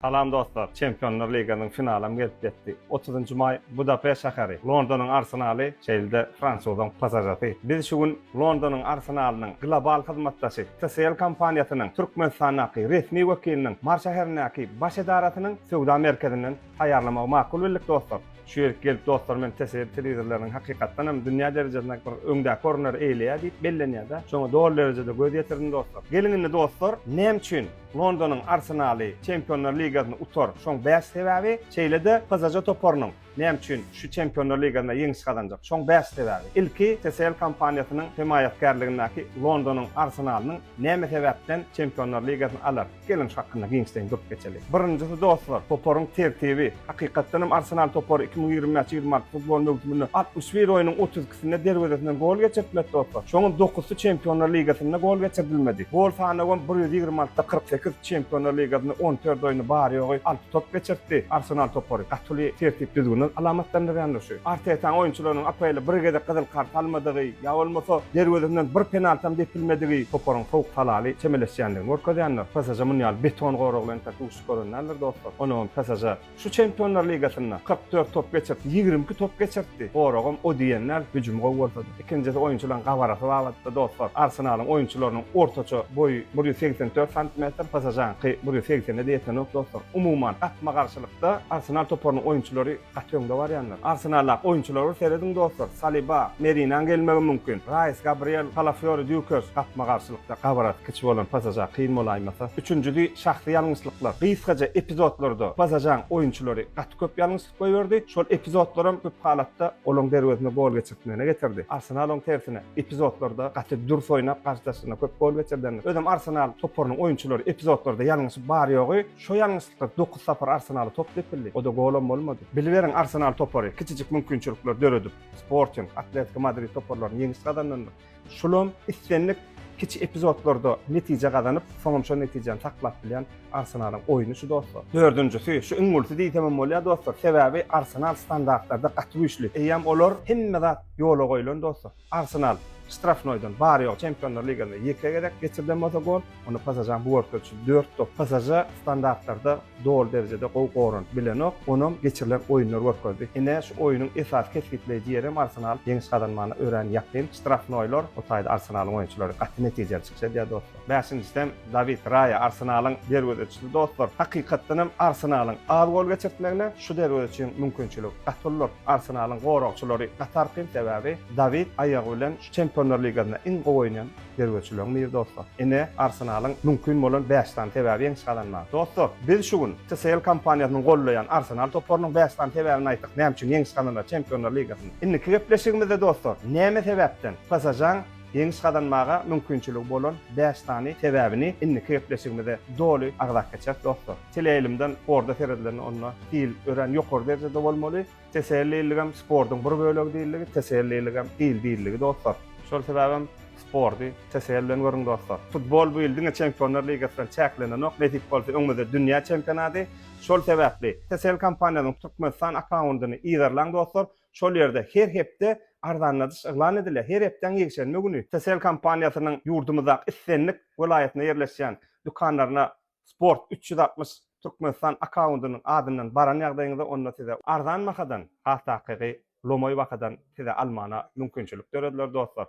Salam dostlar, Çempionlar Ligasının finalam gelip getdi. 30 may Budapest şäheri, Londonyň Arsenaly, şeýle Fransadan pasajatý. Biz şu gün Londonyň Arsenalynyň global hyzmatdaşy TCL kompaniýasynyň Türkmenistanaky resmi wekiliniň Mars şäherindäki baş edaratynyň Söwda merkezinden taýýarlamagy makul bildik dostlar. Şu ýerge gelip dostlar men TCL telewizorlarynyň hakykatdan hem dünýä derejesinde bir öňde korner eýleýär diýip bellenýär-de. Şoňa dogry derejede göz ýetirdim dostlar. Gelin dostlar, näme üçin Londonyň Arsenaly Çempionlar Ligasyny utar? Şoň bäş sebäbi şeýle-de pasaja topornyň näme üçin şu Çempionlar Ligasyna ýeňiş kazanjak? Şoň bäş sebäbi. Ilki TCL kompaniýasynyň himayetkarlygyndaky Londonyň Arsenalynyň näme sebäpden Çempionlar Ligasyny alar? Gelin şu hakynda giňişden görüp geçelim. Birinjisi dostlar, toporyň tertibi. Hakykatdan hem Arsenal topory 2020-2026 futbol mövsüminde 61 oýunyň 32-sinde derwezetinden gol geçirdiler dostlar. Şoňun 9-sy Çempionlar Ligasynda gol geçirilmedi. Gol sanagy 126-da 48 Çempionlar Ligasyny 14 oýuny bary ýogy 6 top geçirdi. Arsenal topory gatly tertip düzgünün alamatlandyranlar şu. Arteta oýunçylarynyň apaýly bir gede gyzyl kart almadygy, ýa bolmasa derwezetinden bir penalty depilmedigi toporyň sowuk talaly çemeleşýändigini görkezýänler. Pasaja munýal beton goraglaryň taýýş görünýärler dostlar. Onuň pasaja şu Çempionlar Ligasyna 44 top geçirdi, 22 top geçirdi. Goragym o diýenler hüjumga gortady. Ikinjisi oýunçylaryň gabarasy wagtda dostlar. Arsenalyň oýunçylarynyň ortaça boyu 184 cm, pasajanky 180-de ýeten dostlar. Umumyň atma garşylykda Arsenal toporynyň oýunçylary gatýonda barýanlar. Arsenallyk oýunçylary seredin dostlar. Saliba, Merinan gelmegi mümkin. Rice, Gabriel, Palafiori, Dukes atma garşylykda gabarat kiçi bolan pasaja kyn bolaýmasa. Üçüncüdi şahsy ýalňyşlyklar. Kysgaja epizodlarda pasajan oýunçylary gaty köp ýalňyşlyk goýberdi. Şol epizodlarym köp halatda olaň derwezine gol geçirtmegine getirdi. Arsenal'ın tersine epizodlarda gaty durs oýnap garşydaşyna köp gol geçirdiler. Özüm Arsenal toporynyň oýunçylary epizodlarda ýalňyşyk bar ýogy, şo ýalňyşlykda 9-0 Arsenaly top depildi. O da golum bolmady. Biliberiň Arsenal topory kiçijik mümkinçilikler döredip Sporting, Atletico Madrid toporlaryny ýeňiş kazandylar. Şolum istenlik kiçi epizodlarda netije kazanıp, soňam şo netijeni taklap bilýän Arsenalyň oýuny şu dostlar. Dördüncüsü şu iňmulty diýmem bolýar dostlar. Sebäbi Arsenal standartlarda gaty güýçli. Eýem olar hemme zat ýola goýulan dostlar. Arsenal strafnoydan bary ýok Çempionlar Ligasyna ýeke gerek geçirden bolsa gol, onu pasajan bu wagtda 4 top pasaja standartlarda dol derejede goýgoran bilenok, onuň geçirilen oýunlar görkezdi. Ine şu oýunyň esas kesgitleýi ýerim Arsenal ýeňiş kazanmagyny öwren ýakyn strafnoylar o taýda Arsenalyň oýunçylary gaty netije çyksa diýär dostlar. 5-nji David Raya Arsenalyň derwezçisi dostlar. Hakykatdan hem Arsenalyň az gol geçirtmegine şu derwezçiň mümkinçilik gatullar. Arsenalyň goragçylary gatarkyn sebäbi David aýagy bilen Çempionlar Ligasyna in goýnyan derwezçiler bir dostlar. Ine Arsenalyň mümkin bolan 5 tan sebäbi ýeňiş kazanmagy. Dostlar, biz şu gün TCL kompaniýasynyň gollaýan Arsenal toporynyň 5 tan sebäbini aýtdyk. Näme üçin ýeňiş kazanmagy Çempionlar Ligasyna? Indi gepleşigimizde dostlar, näme sebäpden pasajan ýeňiş kazanmaga mümkinçilik bolan 5 tany sebäbini indi gepleşigimizde doly agzak geçer dostlar. Teleýilimden orda seredilerini onunla dil ören ýokary derejede bolmaly. TCL-ligam sportyň bir bölegi diýiligi, TCL-ligam dil diýiligi dostlar. Şol sebäbem sporty TCL bilen görüň dostlar. Futbol bu ýyldyň Çempionlar Ligasynyň çäklenenok netip bolsa öňmüzde dünýä çempionaty. Şol sebäpli TCL kompaniýasynyň Türkmenistan akkauntyny ýerleň dostlar. Şol ýerde her hepde arzanladyş eglan ediler. Her hepden ýekşenme güni TCL kompaniýasynyň ýurdumyzda istenlik welaýatyna ýerleşýän dukanlaryna Sport 360 Türkmenistan akkauntynyň adynyň baran ýagdaýynda onda size arzan makadan, hakyky lomoy wakadan size almana mümkinçilik berediler dostlar.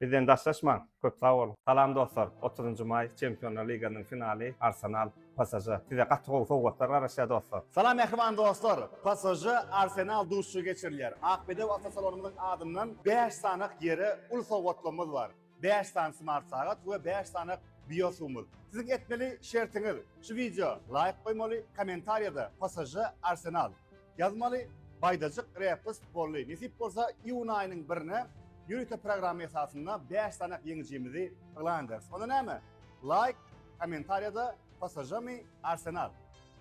Bizden daşlaşmaň, köp sag bolun. Salam dostlar, 30 may Çempionlar Ligasynyň finali Arsenal pasaja. Size gaty sowgatlar garaşýar dostlar. Salam mehriban dostlar. Pasaja Arsenal duşu geçirilýär. Akbede Wasa adından 5 sanyk ýeri ul sowgatlamyz bar. 5 tane smart sagat we 5 tane biosumuz. Sizin etmeli şertiňiz. Şu video like koymaly, komentariyada pasaja Arsenal yazmaly, baýdajyk repos bolly. Nesip bolsa iýun aýynyň 1-ne ýürüte programmy esasında 5 tane ýeňijimizi ýylandyrys. Onda näme? Like, komentariyada pasajamy Arsenal.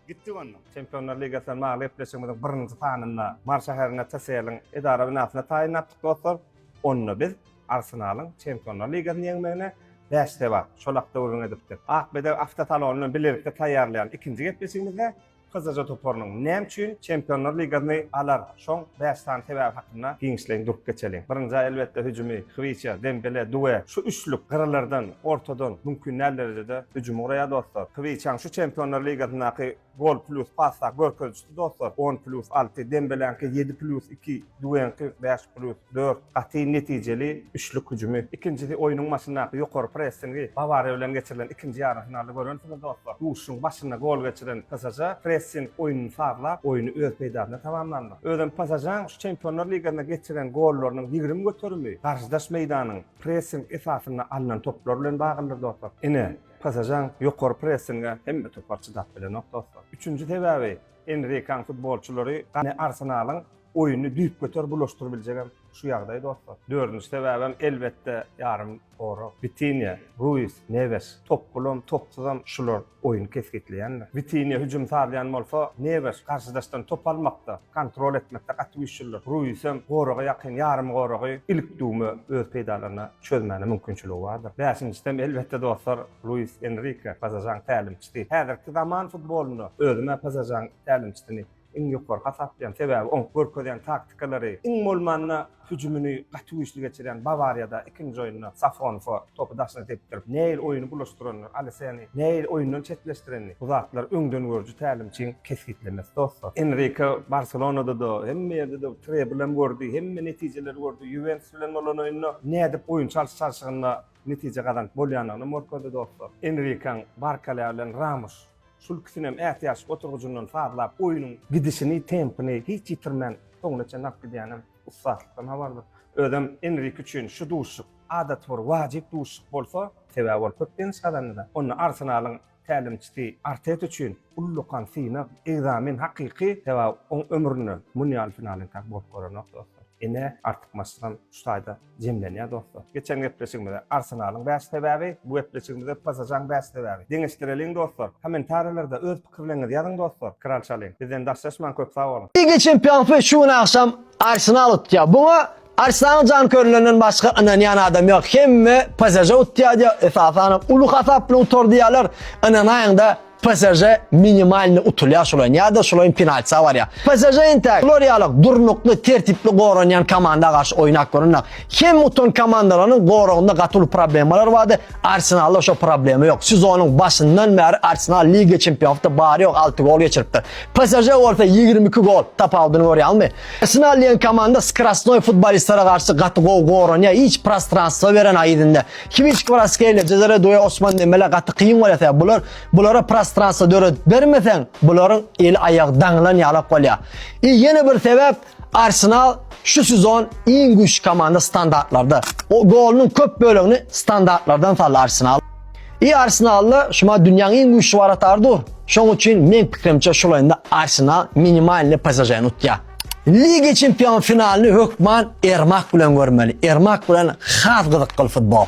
Gitti onu. Çempionlar Ligasynyň maglypleşigimiziň birinji sanyna Mars şäherine TCL-iň edara binasyna taýin etdik dostlar. Onu biz Arsenalyň Çempionlar Ligasyny ýeňmegine 5 sebäp şolakda öwrün edipdik. Akbede hafta talonyny bilerikde taýýarlayan ikinji gepleşigimizde Kısaca topornyň näme üçin Çempionlar Ligasyny alar? Şoň 5 tane sebäp hakynda giňişleň durup geçelim. Birinji elbetde hüjümi, Hwiça, Dembele, Due, şu üçlük gyralardan, ortadan mümkin derejede hüjüm guraýar dostlar. Hwiçaň şu Çempionlar Ligasyndaky gol plus passa görkezdi dostlar 10+6 Dembele'nki 7+2 Duenki 5+4 aty netijeli üçlük hücumy. İkincisi oyunun başyndaky ýokary pressingi Bavaria bilen geçirilen ikinci yarı finalda görünsüňiz dostlar. Duşun başyna gol geçiren PSG pressing oyununu sarlap oyunu öz peýdasyna tamamlandy. Özüm PSG şu Çempionlar Ligasyna geçiren gollarynyň 20 götürümi karşıdaş meýdanyň pressing esasyna alınan toplar bilen baglandyr dostlar. Ine PSG ýokary pressinge hemme topar çydap bilen dostlar. Üçüncü sebäbi Enrique futbolçulary gany Arsenalyň oyunu düýp götür bulaşdyryp biljegem şu ýagdaý dostlar. Dördüncü sebäbim elbetde yarım oro Vitinha, Ruiz, Neves, top bulum, topsuzam şular oyun kesgitleýänler. Vitinha hüjüm sarlayan bolsa, Neves karşıdaşdan top almakda, kontrol etmekde gaty güýçlüler. Ruizem goroga ýakyn yarım gorogy ilk dүүme öz peýdalaryna çözmäne mümkinçiligi bardyr. Beşinçisi elbetde dostlar Luis Enrique, PSG tälimçisi. Häzirki zaman futbolunda özüme PSG tälimçisini iň ýokary hasaplayan sebäbi on görkezýän taktikalary, iň bolmanyna hüjümini gaty güýçli geçiren Bavariýada ikinji oýunda Safonfa topu daşyna tepdirip näil oýuny bulaşdyranlar, Alessani näil oýundan çetleşdirenler. Bu zatlar öňden görüjü tälimçiň kesgitlemesi dostlar. Enrique Barcelona'da da hemme ýerde de treble bilen gördü, hemme netijeler gördü. Juventus bilen bolan oýuny nädip oýun çalyşygyna netije gazanyp bolýanyny morkady dostlar. Enrique Barca bilen Ramos sulkisinem ähtiýaç oturgucundan fazlap oyunun gidişini, tempini hiç yitirmän soňraça nap gidýänem ussatlykdan habardyr. Özüm Enrique üçin şu duşuk adat bar, wajib duşuk bolsa, sebäbi bol köpden şadanyda. Onu Arsenalyň tälimçisi Arteta üçin ullukan syna egzamin hakyky sebäbi on ömrüni mundial finalyna tak bolup görenok dostlar. Ine artık maçdan şu taýda jemlenýär dostlar. Geçen gepleşigimizde Arsenalyň bäş sebäbi, bu gepleşigimizde PSG-nyň bäş sebäbi. Deňişdireliň dostlar. Kommentarlarda öz pikirlerinizi ýazyň dostlar. Kralçalyň. Bizden daşlaşman köp sag bolun. Liga çempionluğu şu gün akşam Arsenal utya. Buna Arsenal cankörlerinden başka anan yan adam yok. Hemme PSG utya esasan uluk hasap bilen utur diýerler. Anan aýanda PSG minimalni utulýar şolaň ýa-da şolaň penalty var ya. PSG entek gloriýalyk, durnukly, tertipli goranýan komanda garşy oýnak görünýär. Hem utan komandalaryň goragynda gatyl problemler bardy. Arsenalda oşo problemi ýok. Sezonyň başyndan bäri Arsenal Liga çempionlukda bary ýok, 6 gol geçiripdir. PSG orta 22 gol tapadyny görýärmi? Arsenal diýen komanda Krasnoy futbolistlara garşy gaty gol goranýar, hiç prostransiýa beren aýdynda. Kiviç Kvaratskhelia, Cezare Doué, Osman Dembele gaty kıyın bolýar. Bulara prostransiýa döret bermesen, bularyň el aýak daňlan ýalap bolýar. Ýene bir sebäp Arsenal şu sezon iň güýçli komanda standartlarda. O golunyň köp bölegini standartlardan fally Arsenal. Arsenal'la şuma dünýäniň iň güýçli waratardyr. Şoň üçin men pikirimçe şolaýynda Arsenal minimalny PSG-ni utýar. Liga çempion finalini hökman Ermak bilen görmeli. Ermak bilen has gyzykly futbol.